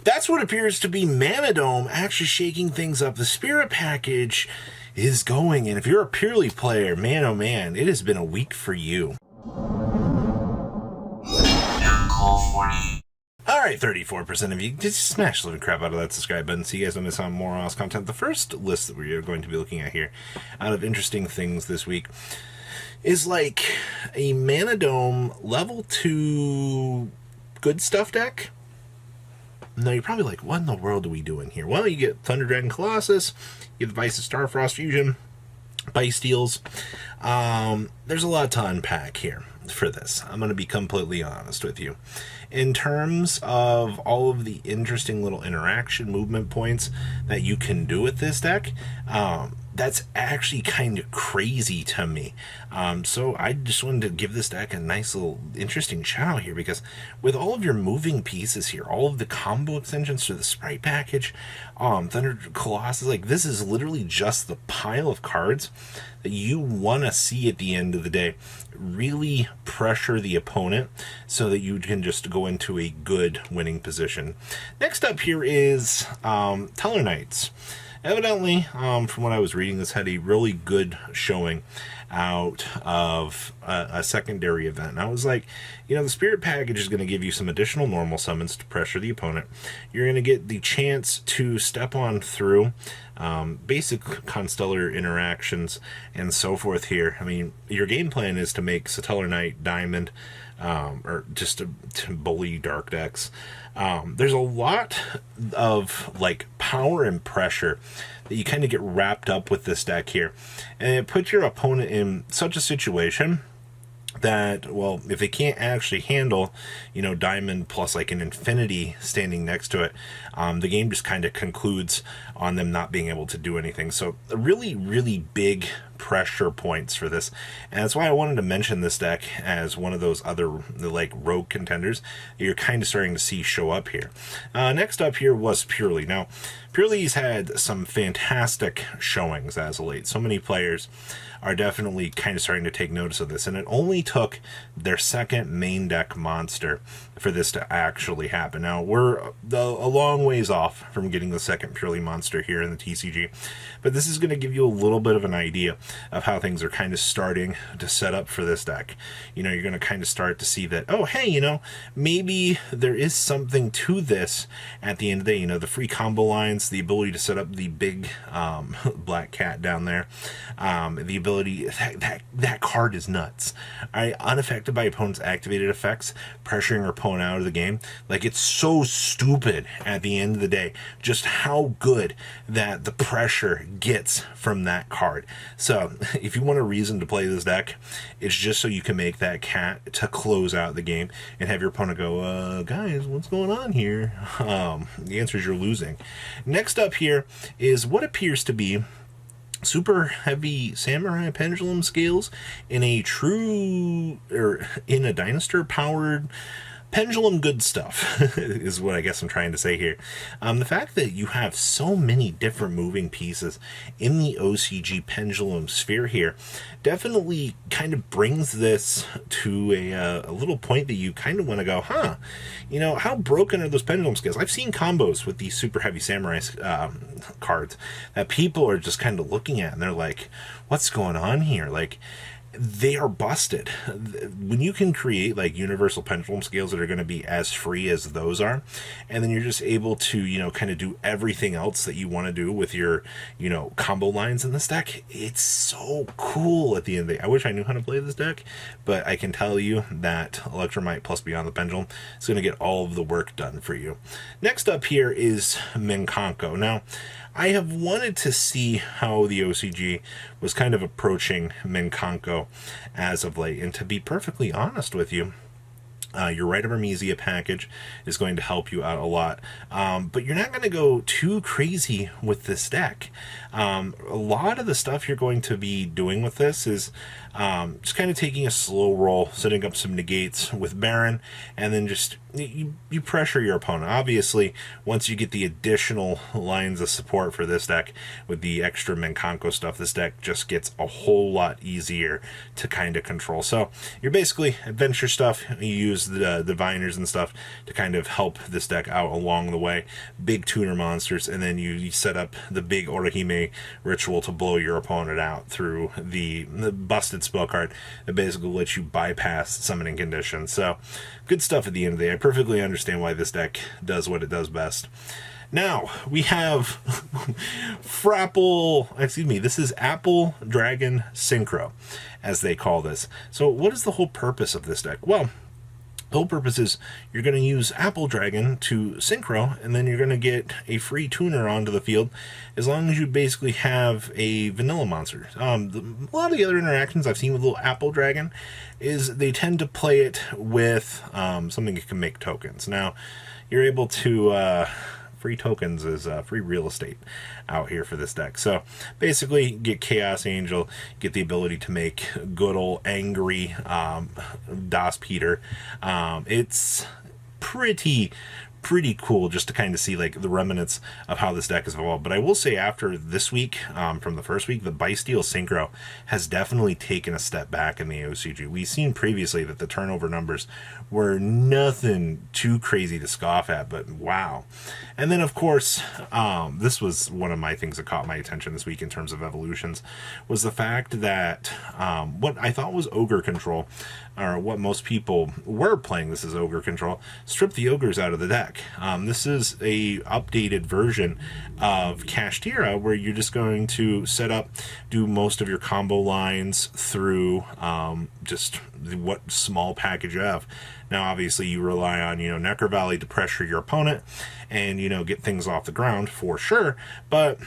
That's what appears to be Manadome actually shaking things up. The Spirit package is going, and if you're a Purrely player, man oh man, it has been a week for you. Alright, 34% of you, just smash the living crap out of that subscribe button so you guys don't miss on more else content. The first list that we're going to be looking at here, out of interesting things this week, is like a Manadome level 2 good stuff deck. Now you're probably like, what in the world are we doing here? Well, you get Thunder Dragon Colossus, you get the Vice of Starfrost Fusion, Bystials. There's a lot to unpack here for this. I'm going to be completely honest with you. In terms of all of the interesting little interaction movement points that you can do with this deck, that's actually kind of crazy to me. So I just wanted to give this deck a nice little interesting shout out here, because with all of your moving pieces here, all of the combo extensions to the Spright package, Thunder Colossus, like this is literally just the pile of cards that you want to see at the end of the day. Really pressure the opponent so that you can just go into a good winning position. Next up here is Tellarknights. Evidently, from what I was reading, this had a really good showing out of a secondary event. And I was like, you know, the Spirit package is going to give you some additional normal summons to pressure the opponent. You're going to get the chance to step on through basic Constellar interactions and so forth here. I mean, your game plan is to make Tellarknight Diamond, or just to bully dark decks. There's a lot of like power and pressure that you kind of get wrapped up with this deck here, and it puts your opponent in such a situation that, well, if they can't actually handle, you know, Diamond plus like an Infinity standing next to it, the game just kind of concludes on them not being able to do anything. So really, really big pressure points for this, and that's why I wanted to mention this deck as one of those other like rogue contenders that you're kind of starting to see show up here. Next up here was Purrely. Now, Purrely's had some fantastic showings as of late. So many players are definitely kind of starting to take notice of this, and it only took their second main deck monster for this to actually happen. Now, we're a long ways off from getting the second Purrely monster here in the TCG, but this is going to give you a little bit of an idea of how things are kind of starting to set up for this deck. You know, you're going to kind of start to see that, oh, hey, you know, maybe there is something to this at the end of the day. You know, the free combo lines, the ability to set up the big black cat down there, the ability, that card is nuts. Unaffected by opponent's activated effects, pressuring your opponent out of the game. Like, it's so stupid at the end of the day just how good that the pressure gets from that card. So if you want a reason to play this deck, it's just so you can make that cat to close out the game and have your opponent go, guys, what's going on here? The answer is you're losing. Next up here is what appears to be Superheavy Samurai pendulum scales in a true, or in a Dynastor powered pendulum good stuff is what I guess I'm trying to say here. The fact that you have so many different moving pieces in the OCG pendulum sphere here definitely kind of brings this to a little point that you kind of want to go, huh, you know, how broken are those pendulum scales? I've seen combos with these Superheavy Samurai cards that people are just kind of looking at and they're like, what's going on here? Like, they are busted. When you can create like universal pendulum scales that are going to be as free as those are, and then you're just able to, you know, kind of do everything else that you want to do with your, you know, combo lines in this deck, it's so cool at the end of the day. I wish I knew how to play this deck, but I can tell you that Electromite plus Beyond the Pendulum is going to get all of the work done for you. Next up here is Minkanko. Now, I have wanted to see how the OCG was kind of approaching Minkanko as of late, and to be perfectly honest with you, your Rite of Armisia package is going to help you out a lot, but you're not going to go too crazy with this deck. A lot of the stuff you're going to be doing with this is just kind of taking a slow roll, setting up some negates with Baron, and then just you pressure your opponent. Obviously, once you get the additional lines of support for this deck with the extra Minkanko stuff, this deck just gets a whole lot easier to kind of control. So you're basically adventure stuff. You use Tutor's, the Diviners and stuff to kind of help this deck out along the way. Big tuner monsters, and then you set up the big Orihime ritual to blow your opponent out through the busted spell card that basically lets you bypass summoning conditions. So, good stuff at the end of the day. I perfectly understand why this deck does what it does best. Now, we have this is Apple Dragon Synchro, as they call this. So what is the whole purpose of this deck? Well, the whole purpose is you're going to use Apple Dragon to Synchro, and then you're going to get a free tuner onto the field as long as you basically have a vanilla monster. A lot of the other interactions I've seen with little Apple Dragon is they tend to play it with something that can make tokens. Now, you're able to... free tokens is free real estate out here for this deck. So basically, get Chaos Angel, get the ability to make good old angry Das Peter. It's pretty cool just to kind of see like the remnants of how this deck has evolved. But I will say, after this week, from the first week, the Bystial Synchro has definitely taken a step back in the OCG. We've seen previously that the turnover numbers were nothing too crazy to scoff at, but wow. And then, of course, this was one of my things that caught my attention this week in terms of evolutions, was the fact that what I thought was Ogre Control, or what most people were playing this as Ogre Control, stripped the Ogres out of the deck. This is a updated version of Kashtira, where you're just going to set up, do most of your combo lines through just what small package you have. Now, obviously, you rely on, Necro Valley to pressure your opponent and, get things off the ground for sure, but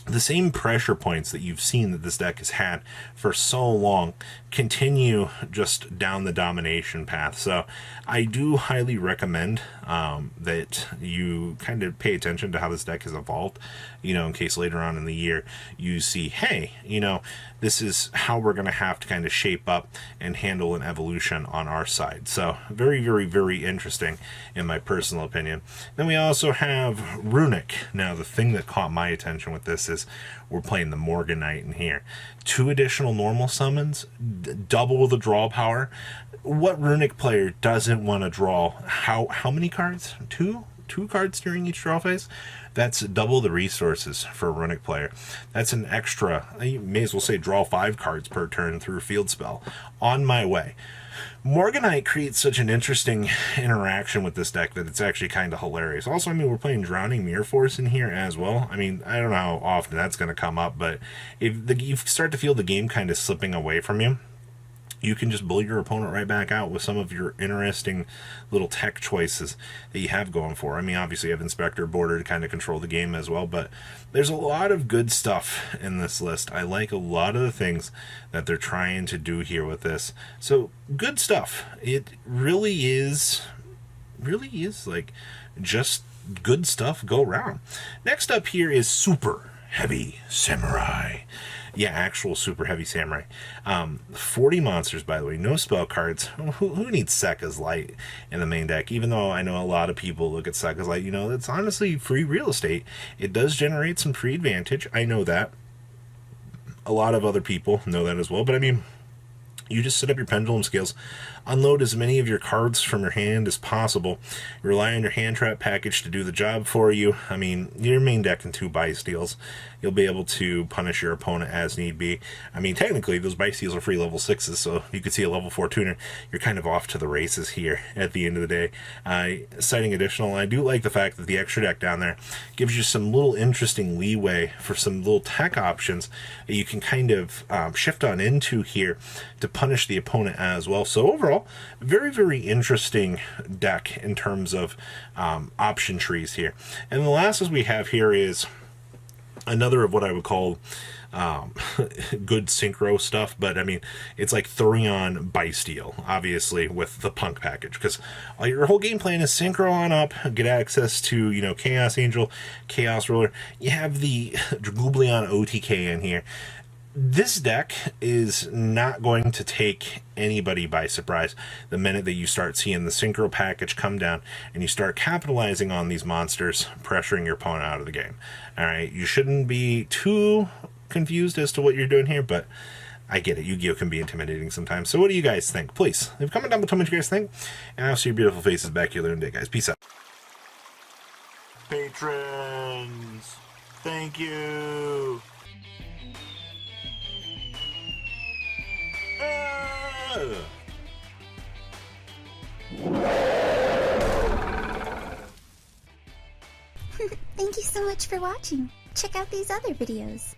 the same pressure points that you've seen that this deck has had for so long continue just down the domination path. So I do highly recommend that you kind of pay attention to how this deck has evolved, in case later on in the year you see, hey, this is how we're going to have to kind of shape up and handle an evolution on our side. So very, very, very interesting in my personal opinion. Then we also have Runick. Now, the thing that caught my attention with this is we're playing the Morganite in here. 2 additional normal summons, double the draw power. What Runick player doesn't want to draw how many cards? Two cards during each draw phase? That's double the resources for a Runick player. That's an extra, you may as well say, draw 5 cards per turn through field spell. On my way. Morganite creates such an interesting interaction with this deck that it's actually kind of hilarious. Also, we're playing Drowning Mirror Force in here as well. I don't know how often that's going to come up, but if you start to feel the game kind of slipping away from you, you can just bully your opponent right back out with some of your interesting little tech choices that you have going for. Obviously you have Inspector Border to kind of control the game as well, but there's a lot of good stuff in this list. I like a lot of the things that they're trying to do here with this. So, good stuff. It really is like just good stuff go around. Next up here is Superheavy Samurai. Yeah, actual Superheavy Samurai. 40 monsters, by the way. No spell cards. Who needs Sekka's Light in the main deck? Even though I know a lot of people look at Sekka's Light, it's honestly free real estate. It does generate some free advantage. I know that. A lot of other people know that as well. But you just set up your pendulum scales, unload as many of your cards from your hand as possible, rely on your hand trap package to do the job for you. Your main deck and 2 Bystials, you'll be able to punish your opponent as need be. Technically, those Bystials are free level 6s, so you could see a level 4 tuner. You're kind of off to the races here at the end of the day. Citing additional, I do like the fact that the extra deck down there gives you some little interesting leeway for some little tech options that you can kind of shift on into here to punish the opponent as well. So overall, very, very interesting deck in terms of option trees here. And the last as we have here is another of what I would call good synchro stuff, but it's like throwing on Bystial, obviously, with the P.U.N.K package, because your whole game plan is synchro on up, get access to, Chaos Angel, Chaos Roller. You have the Dragoobleon OTK in here. This deck is not going to take anybody by surprise the minute that you start seeing the Synchro package come down and you start capitalizing on these monsters, pressuring your opponent out of the game. Alright, you shouldn't be too confused as to what you're doing here, but I get it. Yu-Gi-Oh! Can be intimidating sometimes. So what do you guys think? Please, leave a comment down below what you guys think. And I'll see your beautiful faces back here later in the day, guys. Peace out. Patrons, thank you. Thank you so much for watching. Check out these other videos.